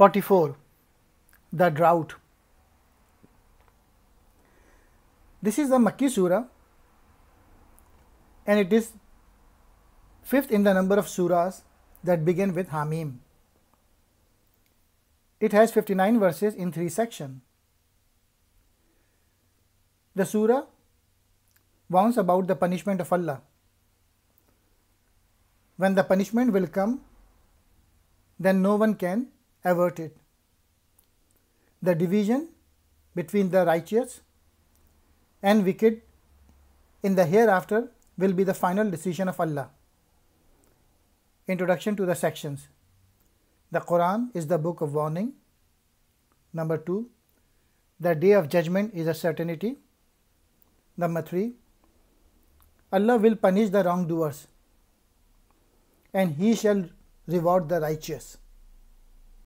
44. The Drought. This is the Makki Surah and it is fifth in the number of surahs that begin with HaMim. It has 59 verses in 3 sections. The surah warns about the punishment of Allah. When the punishment will come, then no one can avert it. The division between the righteous and wicked in the hereafter will be the final decision of Allah. Introduction to the sections. The Qur'an is the book of warning. Number 2, the day of judgment is a certainty. Number 3, Allah will punish the wrongdoers and He shall reward the righteous.